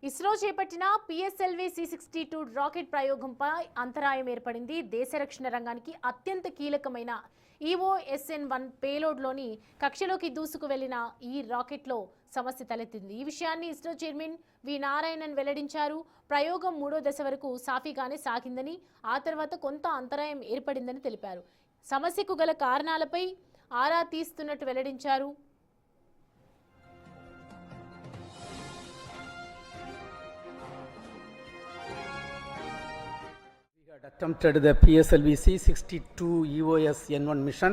ఇస్రో చేపట్టిన PSLV C62 rocket ప్రయోగంపై అంతరాయం ఏర్పడింది. దేశ రక్షణ రంగానికి అత్యంత కీలకమైన EOSN-1 పేలోడ్లోని కక్షలోకి దూసుకు వెళ్లిన ఈ రాకెట్లో సమస్య తలెత్తింది. ఈ విషయాన్ని ఇస్రో చైర్మన్ వి నారాయణన్ వెల్లడించారు. ప్రయోగం 3వ దశ వరకు సాఫీగానే సాగిందని, ఆ తర్వాత కొంత అంతరాయం ఏర్పడిందని తెలిపారు. సమస్యకు గల కారణాలపై ఆరా తీస్తున్నట్టు వెల్లడించారు. Attempted the PSLV C62 EOSN-1 mission.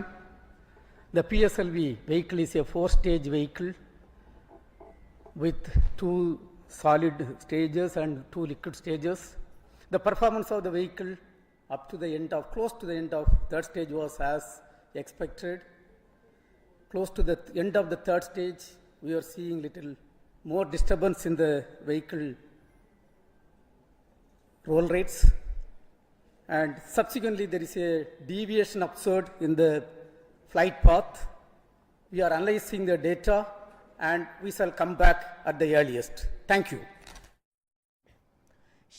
The PSLV vehicle is a 4-stage vehicle with 2 solid stages and 2 liquid stages. The performance of the vehicle up to the end of, close to the end of third stage was as expected. Close to the end of the third stage, we are seeing little more disturbance in the vehicle roll rates. And subsequently there is a deviation observed in the flight path. We are analyzing the data and we shall come back at the earliest. Thank you.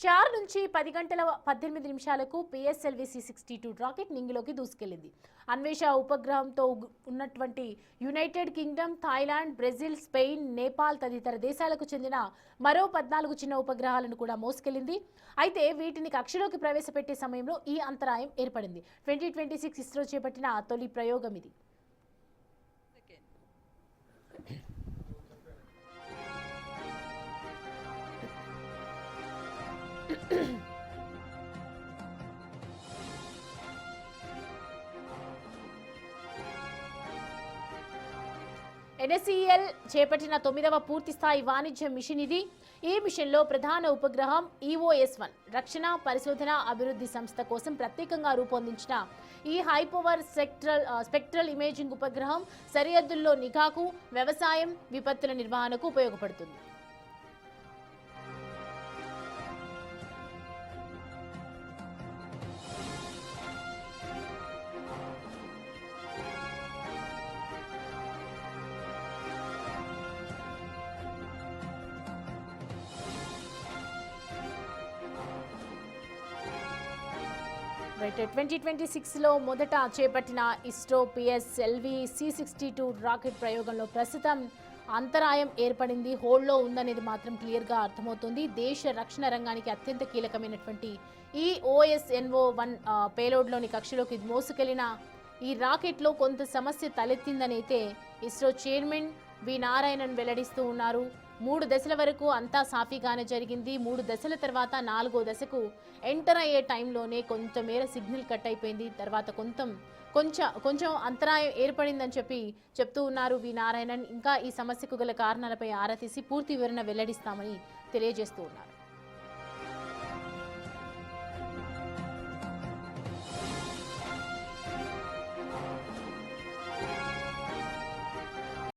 SHAR నుంచి 10 గంటల 18 నిమిషాలకు PSLV C62 rocket నింగిలోకి దూసుకెళ్లింది. అన్వేష ఉపగ్రహంతో ఉన్నటువంటి United Kingdom, Thailand, Brazil, Spain, Nepal తదితర దేశాలకు చెందిన మరో 14 చిన్న ఉపగ్రహాలను కూడా మోసుకెళ్లింది. అయితే వీటిని కక్షలోకి ప్రవేశపెట్టే సమయంలో ఈ అంతరాయం ఏర్పడింది. 2026 ఇస్రో చేపట్టిన తొలి ప్రయోగం ఇది. NSEL చేపట్టిన 9వ పూర్తిస్థాయి వాణిజ్య మిషన్ ఇది. ఈ మిషన్లో ప్రధాన ఉపగ్రహం EOS-1 రక్షణ పరిశోధన అభివృద్ధి సంస్థ కోసం ప్రత్యేకంగా రూపొందించిన ఈ హైపవర్ స్పెక్ట్రల్ ఇమేజింగ్ ఉపగ్రహం సరిహద్దుల్లో నిఘాకు, వ్యవసాయం, విపత్తుల నిర్వహణకు ఉపయోగపడుతుంది. రైట్, 2026లో మొదట చేపట్టిన ఇస్రో పిఎస్ఎల్వి C62 రాకెట్ ప్రయోగంలో ప్రస్తుతం అంతరాయం ఏర్పడింది, హోల్డ్లో ఉందనేది మాత్రం క్లియర్గా అర్థమవుతుంది. దేశ రక్షణ రంగానికి అత్యంత కీలకమైనటువంటి ఈ OSN-1 పేలోడ్లోని కక్షలోకి మోసుకెళ్లిన ఈ రాకెట్లో కొంత సమస్య తలెత్తిందని అయితే ఇస్రో చైర్మన్ వి నారాయణన్ వెల్లడిస్తూ ఉన్నారు. 3 దశల వరకు అంతా సాఫీగానే జరిగింది. 3 దశల తర్వాత 4వ దశకు ఎంటర్ అయ్యే టైంలోనే కొంతమేర సిగ్నల్ కట్ అయిపోయింది. తర్వాత కొంచెం అంతరాయం ఏర్పడిందని చెప్తూ ఉన్నారు వి నారాయణన్. ఇంకా ఈ సమస్యకు గల కారణాలపై ఆరా తీసి పూర్తి వివరణ వెల్లడిస్తామని తెలియజేస్తూ ఉన్నారు.